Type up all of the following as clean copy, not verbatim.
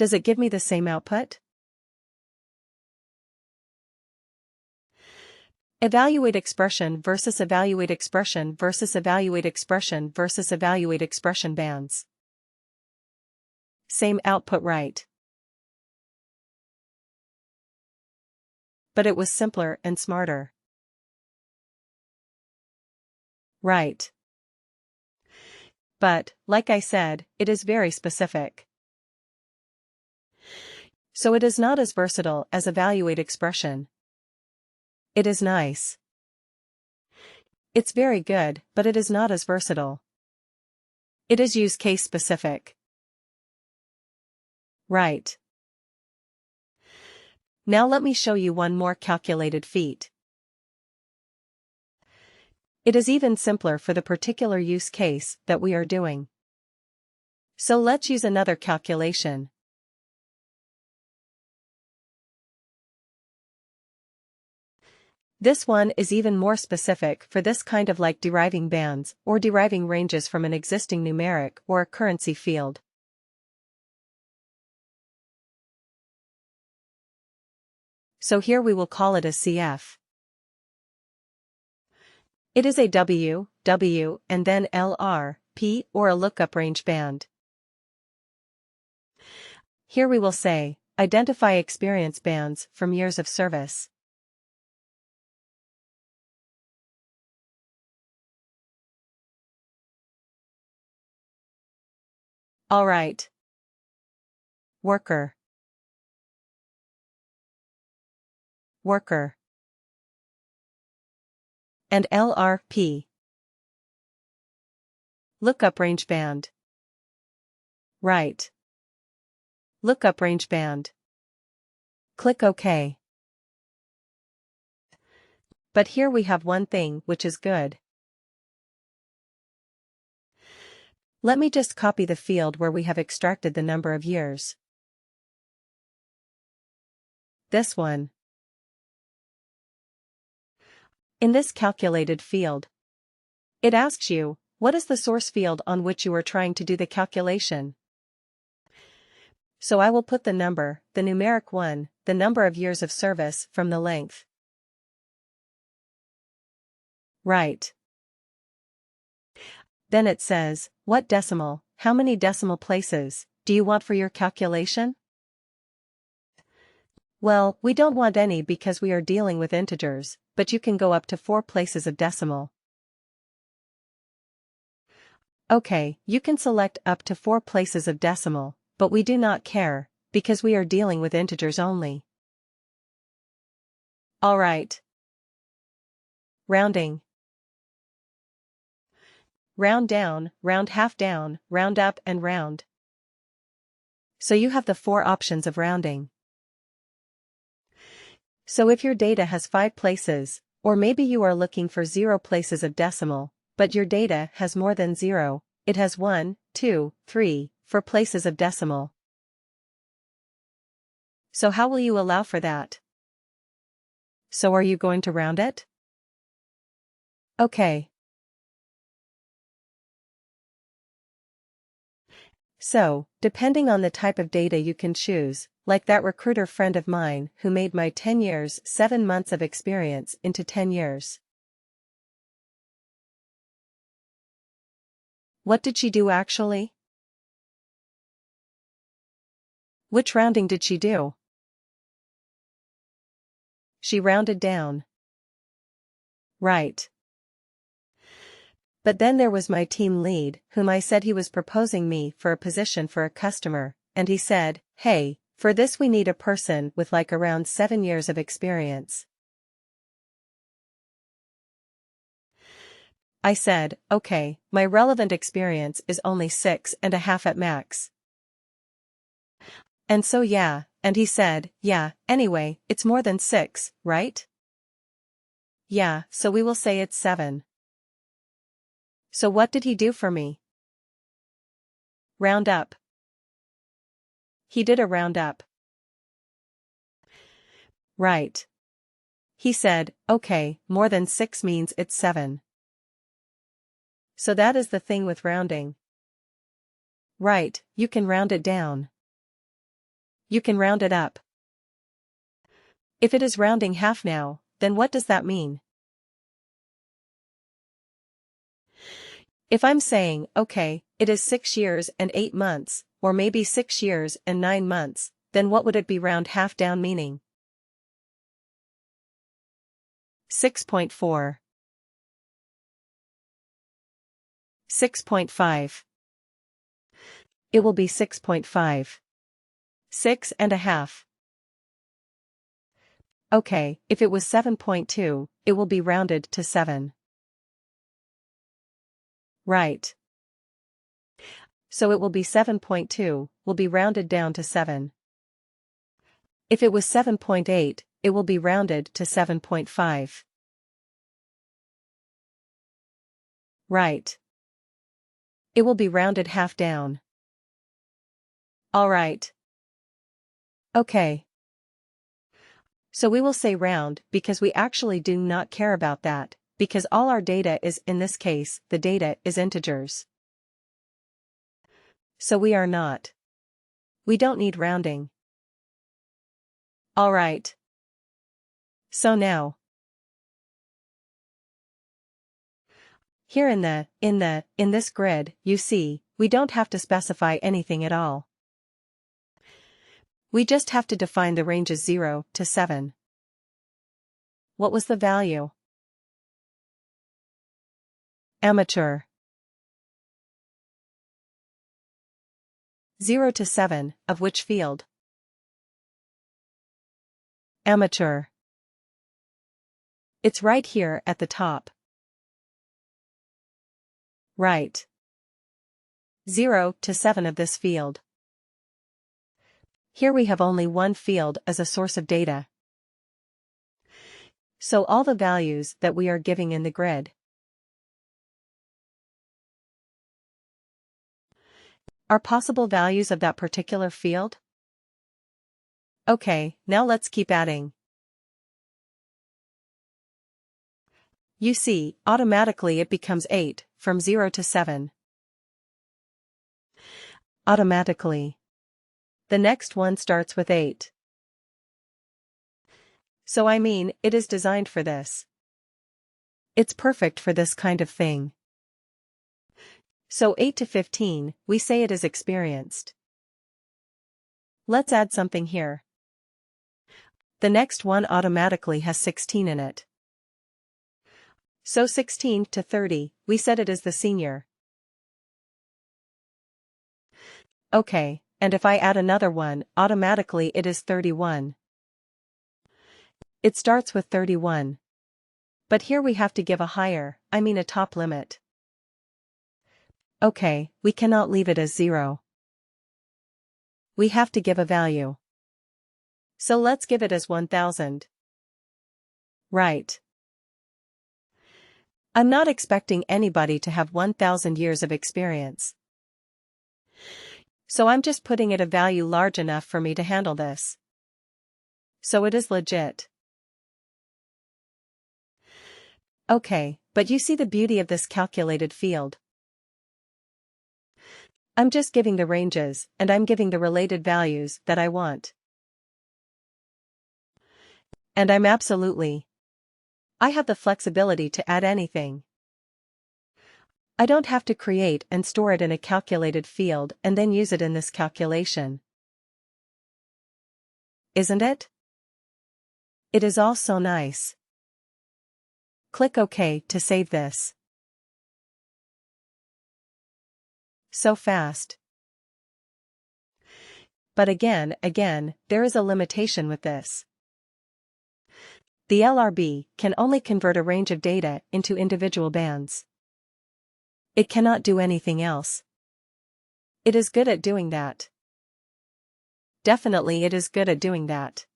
Does it give me the same output? Evaluate expression versus evaluate expression versus evaluate expression versus evaluate expression bands. Same output, right? But it was simpler and smarter. Right. But, like I said, it is very specific. So it is not as versatile as evaluate expression. It is nice. It's very good, but it is not as versatile. It is use case specific. Right. Now let me show you one more calculated feat. It is even simpler for the particular use case that we are doing. So let's use another calculation. This one is even more specific for this kind of like deriving bands or deriving ranges from an existing numeric or a currency field. So here we will call it a CF. It is a W, W, and then LR, P, or a lookup range band. Here we will say, identify experience bands from years of service. Alright. Worker. Worker. And LRP. Lookup range band. Right. Lookup range band. Click OK. But here we have one thing which is good. Let me just copy the field where we have extracted the number of years. This one. In this calculated field, it asks you, what is the source field on which you are trying to do the calculation? So I will put the number, the numeric one, the number of years of service from the length. Right. Then it says, what decimal, how many decimal places, do you want for your calculation? Well, we don't want any because we are dealing with integers, but you can go up to 4 places of decimal. Okay, you can select up to 4 places of decimal, but we do not care, because we are dealing with integers only. Alright. Rounding. Round down, round half down, round up and round. So you have the 4 options of rounding. So if your data has 5 places, or maybe you are looking for 0 places of decimal, but your data has more than 0, it has 1, 2, 3, 4 places of decimal. So how will you allow for that? So are you going to round it? Okay. So, depending on the type of data you can choose, like that recruiter friend of mine who made my 10 years, 7 months of experience into 10 years. What did she do actually? Which rounding did she do? She rounded down. Right. But then there was my team lead, whom I said he was proposing me for a position for a customer, and he said, hey, for this we need a person with like around 7 years of experience. I said, okay, my relevant experience is only 6.5 at max. And so yeah, and he said, yeah, anyway, it's more than 6, right? Yeah, so we will say it's 7. So what did he do for me? Round up. He did a round up. Right. He said, okay, more than 6 means it's 7. So that is the thing with rounding. Right, you can round it down. You can round it up. If it is rounding half now, then what does that mean? If I'm saying, okay, it is 6 years and 8 months, or maybe 6 years and 9 months, then what would it be round half down meaning? 6.4. 6.5. It will be 6.5. 6.5. Okay, if it was 7.2, it will be rounded to 7. Right. So it will be 7.2, will be rounded down to 7. If it was 7.8, it will be rounded to 7.5. Right. It will be rounded half down. Alright. Okay. So we will say round because we actually do not care about that, because all our data is, in this case, the data is integers. So we are not. We don't need rounding. Alright. So now. Here in this grid, you see, we don't have to specify anything at all. We just have to define the ranges 0 to 7. What was the value? Amateur. 0 to 7, of which field? Amateur. It's right here at the top. Right. 0 to 7 of this field. Here we have only one field as a source of data. So all the values that we are giving in the grid are possible values of that particular field? Okay, now let's keep adding. You see, automatically it becomes 8, from 0 to 7. Automatically. The next one starts with 8. So I mean, it is designed for this. It's perfect for this kind of thing. So 8 to 15, we say it is experienced. Let's add something here. The next one automatically has 16 in it. So 16 to 30, we said it is the senior. Okay, and if I add another one, automatically it is 31. It starts with 31. But here we have to give a higher, a top limit. Okay, we cannot leave it as 0. We have to give a value. So let's give it as 1000. Right. I'm not expecting anybody to have 1000 years of experience. So I'm just putting it a value large enough for me to handle this. So it is legit. Okay, but you see the beauty of this calculated field. I'm just giving the ranges, and I'm giving the related values that I want. And I have the flexibility to add anything. I don't have to create and store it in a calculated field and then use it in this calculation. Isn't it? It is all so nice. Click OK to save this. So fast. But again, there is a limitation with this. The LRB can only convert a range of data into individual bands. It cannot do anything else. It is good at doing that. Definitely it is good at doing that.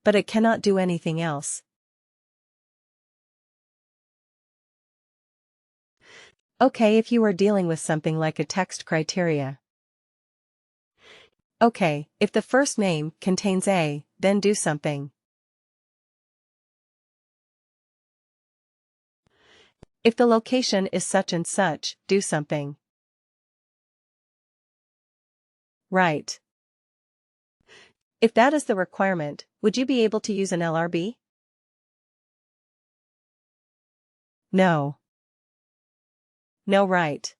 But it cannot do anything else. Okay, if you are dealing with something like a text criteria. Okay, if the first name contains A, then do something. If the location is such and such, do something. Right. If that is the requirement, would you be able to use an LRB? No. No, right.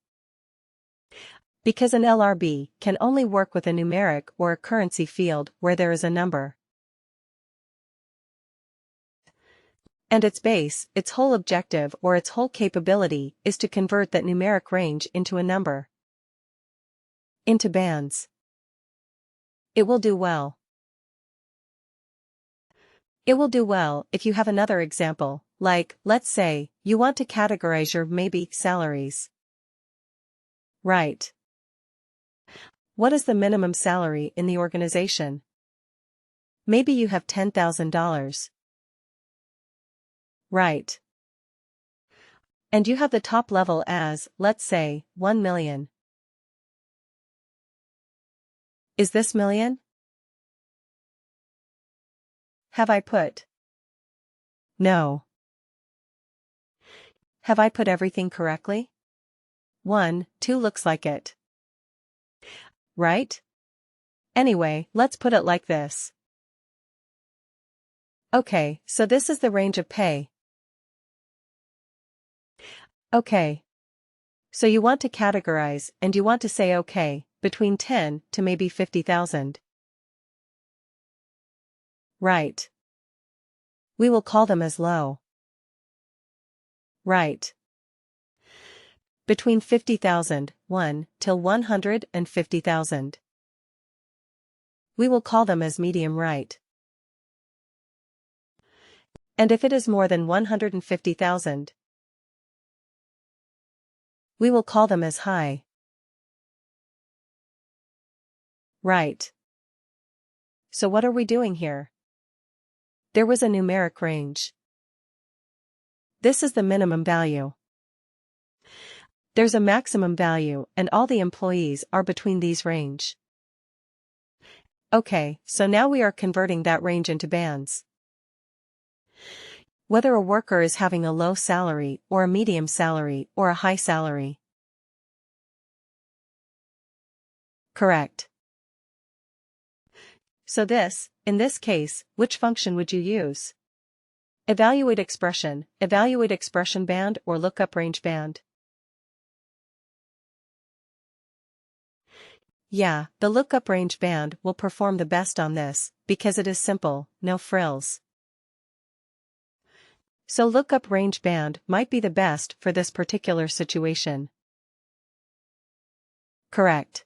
Because an LRB can only work with a numeric or a currency field where there is a number. And its base, its whole objective or its whole capability is to convert that numeric range into a number. Into bands. It will do well. It will do well if you have another example, like, let's say, you want to categorize your maybe salaries. Right. What is the minimum salary in the organization? Maybe you have $10,000. Right. And you have the top level as, let's say, 1 million. Is this million? Have I put? No. Have I put everything correctly? 1, 2 looks like it. Right? Anyway, let's put it like this. Okay, so this is the range of pay. Okay. So you want to categorize and you want to say okay, between 10 to maybe 50,000. Right. We will call them as low. Right. Between 50,000, 1, till 150,000. We will call them as medium right. And if it is more than 150,000, we will call them as high. Right. So what are we doing here? There was a numeric range. This is the minimum value. There's a maximum value and all the employees are between these range. Okay, so now we are converting that range into bands. Whether a worker is having a low salary or a medium salary or a high salary. Correct. So in this case, which function would you use? Evaluate expression band or lookup range band? Yeah, the lookup range band will perform the best on this, because it is simple, no frills. So lookup range band might be the best for this particular situation. Correct.